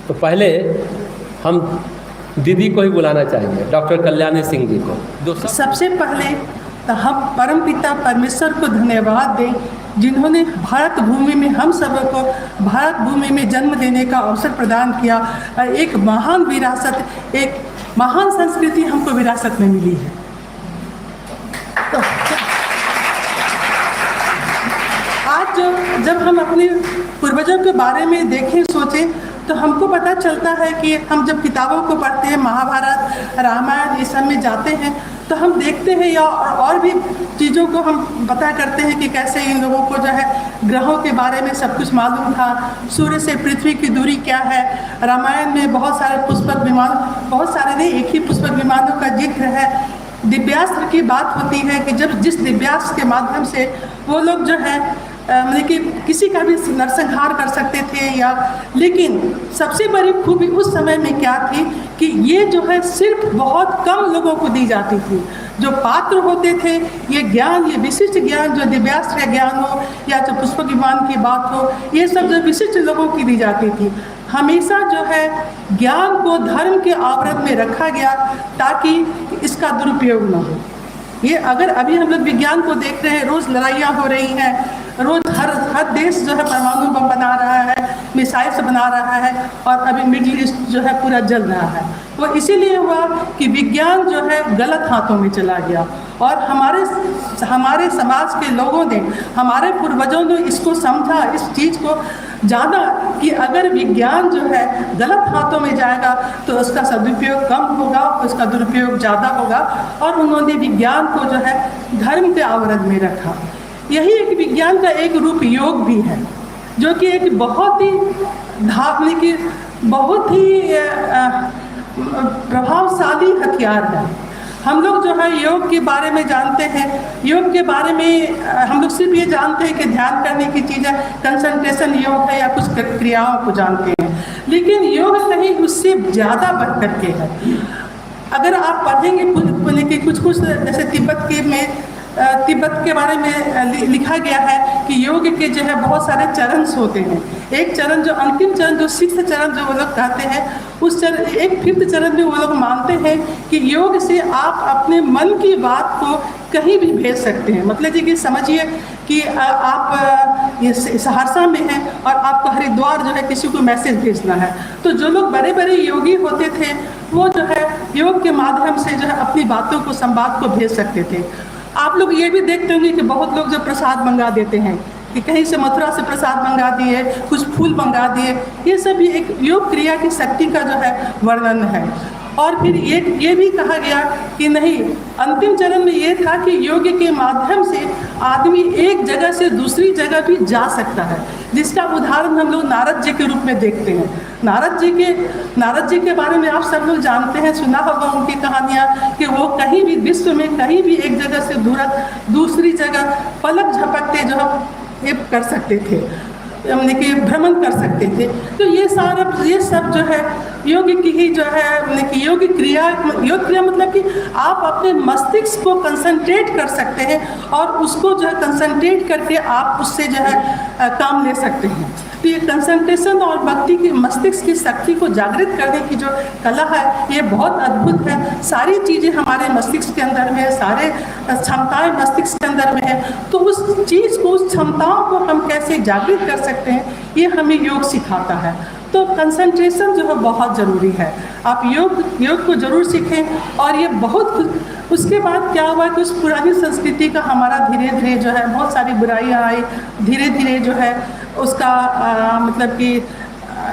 तो पहले हम दीदी को ही बुलाना चाहेंगे, डॉक्टर कल्याणी सिंह जी को। सबसे पहले हम परमपिता परमेश्वर को धन्यवाद दें, जिन्होंने भारत भूमि में हम सबों को भारत भूमि में जन्म लेने का अवसर प्रदान किया। एक महान विरासत, एक महान संस्कृति हमको विरासत में मिली है। तो आज जब हम अपने पूर्वजों के बारे में देखें, सोचें, तो हमको पता चलता है कि हम जब किताबों को पढ़ते हैं, महाभारत, रामायण, इस सब में जाते हैं, तो हम देखते हैं या और भी चीज़ों को हम पता करते हैं कि कैसे इन लोगों को जो है ग्रहों के बारे में सब कुछ मालूम था, सूर्य से पृथ्वी की दूरी क्या है। रामायण में बहुत सारे पुष्पक विमान, बहुत सारे नहीं, एक ही पुष्पक विमानों का जिक्र है। दिव्यास्त्र की बात होती है कि जब जिस दिव्यास्त्र के माध्यम से वो लोग जो है मतलब कि किसी का भी नरसंहार कर सकते थे, या लेकिन सबसे बड़ी खूबी उस समय में क्या थी कि ये जो है सिर्फ बहुत कम लोगों को दी जाती थी। जो पात्र होते थे, ये ज्ञान, ये विशिष्ट ज्ञान, जो दिव्यास्त्र ज्ञान हो या जो पुष्पक विमान की बात हो, ये सब जो विशिष्ट लोगों की दी जाती थी। हमेशा जो है ज्ञान को धर्म के आवरण में रखा गया ताकि इसका दुरुपयोग न हो। ये अगर अभी हम लोग विज्ञान को देख रहे हैं, रोज़ लड़ाइयाँ हो रही हैं, रोज़ हर देश जो है परमाणु बम बना रहा है, मिसाइल्स बना रहा है, और अभी मिडिल ईस्ट जो है पूरा जल रहा है। वो इसीलिए हुआ कि विज्ञान जो है गलत हाथों में चला गया, और हमारे समाज के लोगों ने, हमारे पूर्वजों ने इसको समझा, इस चीज़ को जाना कि अगर विज्ञान जो है गलत हाथों में जाएगा तो उसका सदुपयोग कम होगा, उसका दुरुपयोग ज़्यादा होगा, और उन्होंने विज्ञान को जो है धर्म के आवरण में रखा। यही एक विज्ञान का एक रूप योग भी है, जो कि एक बहुत ही बहुत ही प्रभावशाली हथियार है। हम लोग जो है योग के बारे में जानते हैं, योग के बारे में हम लोग सिर्फ ये जानते हैं कि ध्यान करने की चीज़ है, कंसंट्रेशन योग है, या कुछ क्रियाओं को जानते हैं, लेकिन योग कहीं उससे ज़्यादा बढ़ करके है। अगर आप पढ़ेंगे कुछ जैसे तिब्बत के बारे में लिखा गया है कि योग के जो है बहुत सारे चरण होते हैं। एक चरण जो अंतिम चरण, जो 6th चरण जो वो लोग कहते हैं, उस चरण, एक 5th चरण में वो लोग मानते हैं कि योग से आप अपने मन की बात को कहीं भी भेज सकते हैं। मतलब जी कि समझिए कि आप ये सहरसा में हैं और आपको हरिद्वार जो है किसी को मैसेज भेजना है, तो जो लोग बड़े बड़े योगी होते थे वो जो है योग के माध्यम से जो है अपनी बातों को, संवाद को भेज सकते थे। आप लोग ये भी देखते होंगे कि बहुत लोग जो प्रसाद मंगा देते हैं कि कहीं से मथुरा से प्रसाद मंगा दिए, कुछ फूल मंगा दिए, ये सब भी एक योग क्रिया की शक्ति का जो है वर्णन है। और फिर ये भी कहा गया कि नहीं, अंतिम चरण में ये था कि योग के माध्यम से आदमी एक जगह से दूसरी जगह भी जा सकता है, जिसका उदाहरण हम लोग नारद जी के रूप में देखते हैं। नारद जी के बारे में आप सब लोग जानते हैं, सुना होगा उनकी कहानियाँ कि वो कहीं भी विश्व में कहीं भी एक जगह से दूसरी जगह पलक झपकते जो है कर सकते थे, कि भ्रमण कर सकते थे। तो ये सब जो है योग की ही जो है योग क्रिया मतलब कि आप अपने मस्तिष्क को कंसंट्रेट कर सकते हैं और उसको जो है कंसंट्रेट करके आप उससे जो है काम ले सकते हैं। तो ये कंसंट्रेशन और भक्ति की मस्तिष्क की शक्ति को जागृत करने की जो कला है, ये बहुत अद्भुत है। सारी चीज़ें हमारे मस्तिष्क के अंदर में है, सारे क्षमताएं मस्तिष्क के अंदर में है। तो उस चीज़ को, उस क्षमताओं को हम कैसे जागृत कर सकते हैं, ये हमें योग सिखाता है। तो कंसंट्रेशन जो है बहुत ज़रूरी है। आप योग को ज़रूर सीखें। और ये बहुत, उसके बाद क्या हुआ कि उस पुरानी संस्कृति का हमारा धीरे धीरे जो है बहुत सारी बुराइयाँ आई, धीरे धीरे जो है उसका मतलब कि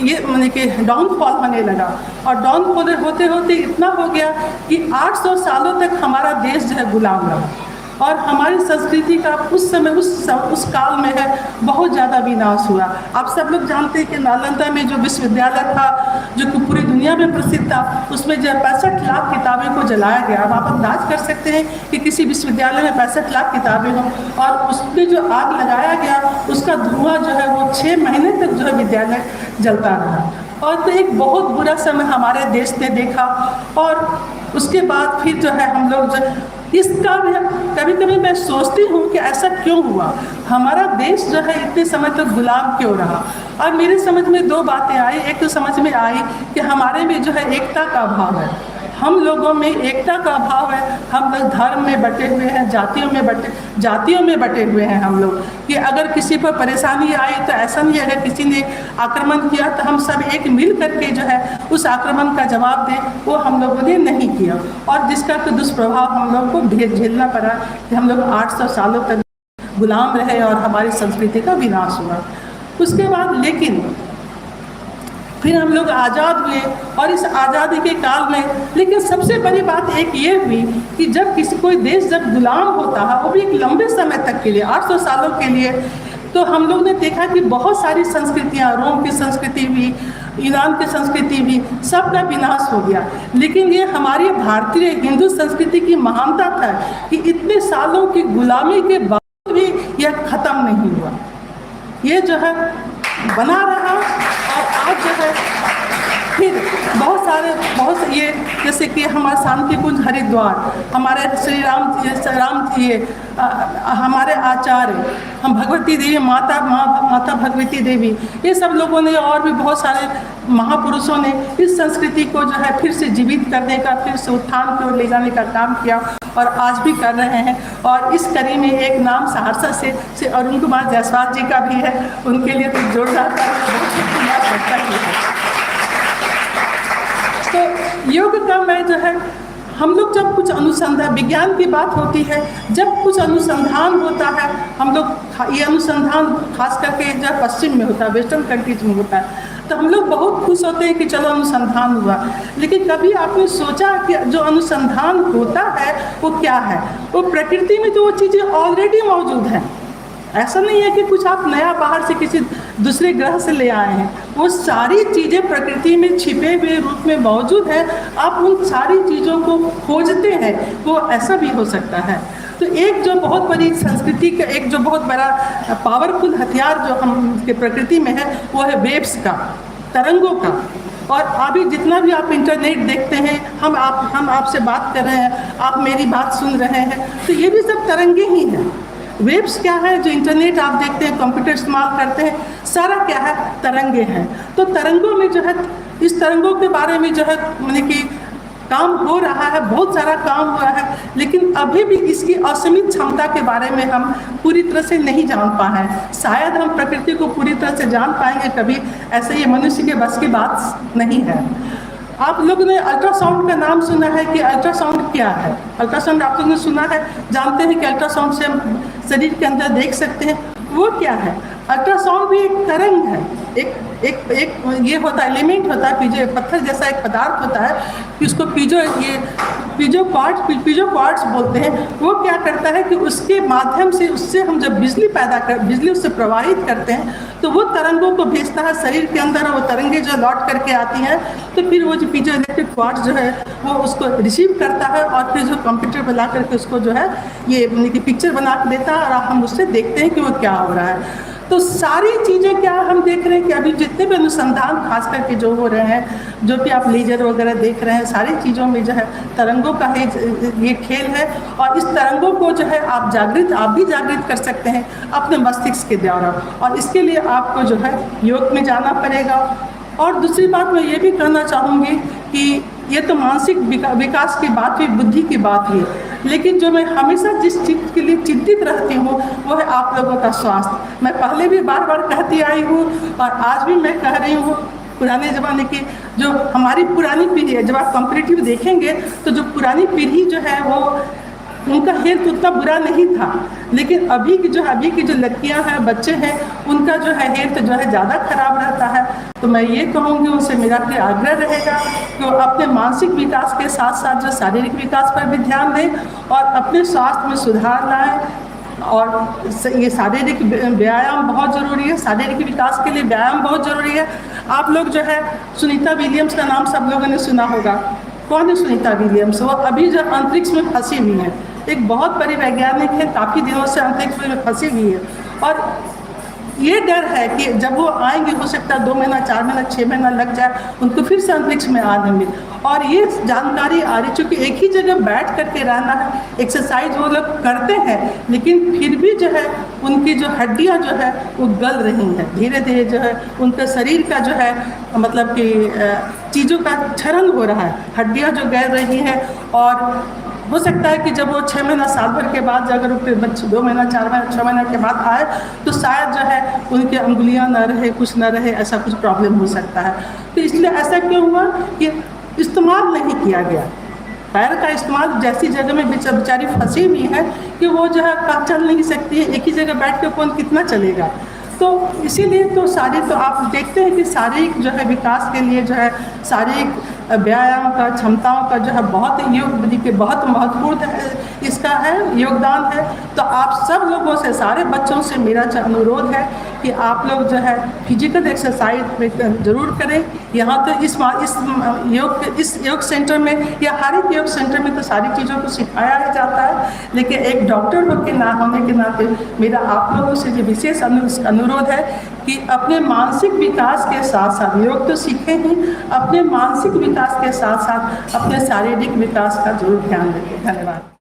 ये माने कि डाउनफॉल होने लगा। और डाउनफॉल होते होते इतना हो गया कि 800 सालों तक हमारा देश जो है गुलाम रहा, और हमारी संस्कृति का उस समय उस काल में है बहुत ज़्यादा विनाश हुआ। आप सब लोग जानते हैं कि नालंदा में जो विश्वविद्यालय था, जो कि पूरी दुनिया में प्रसिद्ध था, उसमें जो 65 लाख किताबें को जलाया गया। अब आप अंदाज कर सकते हैं कि किसी विश्वविद्यालय में 65 लाख किताबें हों, और उसमें जो आग लगाया गया उसका धुआं जो है वो 6 महीने तक जो है विद्यालय जलता रहा। और तो एक बहुत बुरा समय हमारे देश ने देखा। और उसके बाद फिर जो है हम लोग जो इसका भी कभी कभी मैं सोचती हूँ कि ऐसा क्यों हुआ, हमारा देश जो है इतने समय तक गुलाम क्यों रहा। और मेरे समझ में दो बातें आई। एक तो समझ में आई कि हमारे में जो है एकता का अभाव है, हम लोगों में एकता का अभाव है। हम लोग धर्म में बटे हुए हैं, जातियों में बटे हुए हैं हम लोग, कि अगर किसी पर परेशानी आई तो ऐसा नहीं है अगर किसी ने आक्रमण किया तो हम सब एक मिल करके जो है उस आक्रमण का जवाब दें, वो हम लोगों ने नहीं किया। और जिसका तो दुष्प्रभाव हम लोग को झेलना पड़ा कि हम लोग 800 सालों तक गुलाम रहे और हमारी संस्कृति का विनाश हुआ। उसके बाद लेकिन फिर हम लोग आज़ाद हुए, और इस आज़ादी के काल में लेकिन सबसे बड़ी बात एक ये हुई कि जब कोई देश जब गुलाम होता है, वो भी एक लंबे समय तक के लिए 800 सालों के लिए, तो हम लोग ने देखा कि बहुत सारी संस्कृतियाँ, रोम की संस्कृति भी, ईरान की संस्कृति भी, सबका विनाश हो गया। लेकिन ये हमारी भारतीय हिंदू संस्कृति की महानता था कि इतने सालों की गुलामी के बाद भी यह खत्म नहीं हुआ, ये जो है बना रहा। और आज जो है फिर बहुत ये जैसे कि हमारा शांति कुंज हरिद्वार, हमारे श्री राम जी, हमारे आचार्य, हम भगवती देवी माता भगवती देवी, ये सब लोगों ने और भी बहुत सारे महापुरुषों ने इस संस्कृति को जो है फिर से जीवित करने का, फिर से उत्थान की ओर ले जाने का काम किया, और आज भी कर रहे हैं। और इस कड़ी में एक नाम सहरसा से अरुण कुमार जायसवाल जी का भी है, उनके लिए तो जोरदार तो योग का मैं जो है, हम लोग जब कुछ अनुसंधान, विज्ञान की बात होती है, जब कुछ अनुसंधान होता है, हम लोग ये अनुसंधान खास करके जब पश्चिम में होता है, वेस्टर्न कंट्रीज में होता है, तो हम लोग बहुत खुश होते हैं कि चलो अनुसंधान हुआ। लेकिन कभी आपने सोचा कि जो अनुसंधान होता है वो क्या है? वो प्रकृति में तो वो चीज़ें ऑलरेडी मौजूद हैं, ऐसा नहीं है कि कुछ आप नया बाहर से किसी दूसरे ग्रह से ले आए हैं। वो सारी चीज़ें प्रकृति में छिपे हुए रूप में मौजूद है, आप उन सारी चीज़ों को खोजते हैं, वो ऐसा भी हो सकता है। तो एक जो बहुत बड़ी संस्कृति का, एक जो बहुत बड़ा पावरफुल हथियार जो हम के प्रकृति में है, वो है वेव्स का, तरंगों का। और अभी जितना भी आप इंटरनेट देखते हैं, हम आपसे बात कर रहे हैं, आप मेरी बात सुन रहे हैं, तो ये भी सब तरंगे ही हैं। वेव्स क्या है? जो इंटरनेट आप देखते हैं, कंप्यूटर इस्तेमाल करते हैं, सारा क्या है? तरंगे हैं। तो तरंगों में जो है, इस तरंगों के बारे में जो है माने कि काम हो रहा है, बहुत सारा काम हो रहा है, लेकिन अभी भी इसकी असीमित क्षमता के बारे में हम पूरी तरह से नहीं जान पाए हैं। शायद हम प्रकृति को पूरी तरह से जान पाएंगे कभी, ऐसे ये मनुष्य के बस की बात नहीं है। आप लोगों ने अल्ट्रासाउंड का नाम सुना है कि अल्ट्रासाउंड क्या है? अल्ट्रासाउंड आप लोगों ने सुना है, जानते हैं कि अल्ट्रासाउंड से हम शरीर के अंदर देख सकते हैं। वो क्या है? अल्ट्रासाउंड भी एक तरंग है, एक ये होता है, एलिमेंट होता है, पीजो पत्थर जैसा एक पदार्थ होता है, उसको पीजो क्वार्ट्ज बोलते हैं। वो क्या करता है कि उसके माध्यम से, उससे हम जब बिजली उससे प्रवाहित करते हैं, तो वो तरंगों को भेजता है शरीर के अंदर, वो तरंगे जो लौट करके आती हैं, तो फिर वो जो पीजो इलेक्ट्रिक क्वार्ट्ज जो है वो उसको रिसीव करता है, और फिर जो कंप्यूटर पर ला करके उसको जो है ये पिक्चर बना के देता है, और हम उससे देखते हैं कि वो क्या हो रहा है। तो सारी चीज़ें क्या हम देख रहे हैं कि अभी जितने भी अनुसंधान खास करके जो हो रहे हैं, जो भी आप लेजर वगैरह देख रहे हैं, सारी चीज़ों में जो है तरंगों का ये खेल है। और इस तरंगों को जो है आप भी जागृत कर सकते हैं अपने मस्तिष्क के द्वारा, और इसके लिए आपको जो है योग में जाना पड़ेगा। और दूसरी बात मैं ये भी कहना चाहूँगी कि ये तो मानसिक विकास की बात हुई, बुद्धि की बात हुई, लेकिन जो मैं हमेशा जिस चीज़ के लिए चिंतित रहती हूँ वो है आप लोगों का स्वास्थ्य। मैं पहले भी बार बार कहती आई हूँ और आज भी मैं कह रही हूँ, पुराने ज़माने की जो हमारी पुरानी पीढ़ी है, जब आप कंपैरेटिव देखेंगे तो जो पुरानी पीढ़ी जो है वो उनका हेल्थ उतना बुरा नहीं था, लेकिन अभी की जो लड़कियां हैं, बच्चे हैं, उनका जो है हेल्थ जो है ज़्यादा खराब रहता है। तो मैं ये कहूँगी, उनसे मेरा भी आग्रह रहेगा कि वो अपने मानसिक विकास के साथ साथ जो शारीरिक विकास पर भी ध्यान दें और अपने स्वास्थ्य में सुधार लाएं। और ये शारीरिक व्यायाम बहुत ज़रूरी है, शारीरिक विकास के लिए व्यायाम बहुत ज़रूरी है। आप लोग जो है सुनीता विलियम्स का नाम सब लोगों ने सुना होगा। कौन है सुनीता विलियम्स? वो अभी जो अंतरिक्ष में फंसी हुई हैं, एक बहुत बड़ी वैज्ञानिक है, काफ़ी दिनों से अंतरिक्ष में फंसी हुई है। और ये डर है कि जब वो आएंगे हो सकता है 2 महीना, 4 महीना, 6 महीना लग जाए उनको फिर से अंतरिक्ष में आने में। और ये जानकारी आ रही, चूँकि एक ही जगह बैठ करके रहना है, एक्सरसाइज वो लोग करते हैं, लेकिन फिर भी जो है उनकी जो हड्डियाँ जो है वो गल रही हैं, धीरे धीरे जो है उनका शरीर का जो है मतलब कि चीज़ों का क्षरण हो रहा है, हड्डियाँ जो गल रही हैं। और हो सकता है कि जब वो 6 महीना, साल भर के बाद अगर वो बच्चे 2 महीना, 4 महीना, 6 महीना के बाद आए तो शायद जो है उनकी अंगुलियां न रहे, कुछ न रहे, ऐसा कुछ प्रॉब्लम हो सकता है। तो इसलिए ऐसा क्यों हुआ कि इस्तेमाल नहीं किया गया, पैर का इस्तेमाल जैसी जगह में बेचारी फंसी हुई है कि वो जो है चल नहीं सकती है, एक ही जगह बैठ के कौन कितना चलेगा। तो इसीलिए तो आप देखते हैं कि शारीरिक जो है विकास के लिए जो है शारीरिक व्यायाम का, क्षमताओं का जो है बहुत योग विधि के बहुत महत्वपूर्ण इसका है योगदान है। तो आप सब लोगों से, सारे बच्चों से मेरा अनुरोध है कि आप लोग जो है फिजिकल एक्सरसाइज में ज़रूर करें। यहाँ तो इस योग सेंटर में या हर एक योग सेंटर में तो सारी चीज़ों को सिखाया ही जाता है, लेकिन एक डॉक्टर होने के नाते मेरा आप लोगों से जो विशेष अनुरोध है कि अपने मानसिक विकास के साथ साथ योग तो सीखें ही, अपने मानसिक विकास के साथ साथ अपने शारीरिक विकास का जरूर ध्यान रखें। धन्यवाद।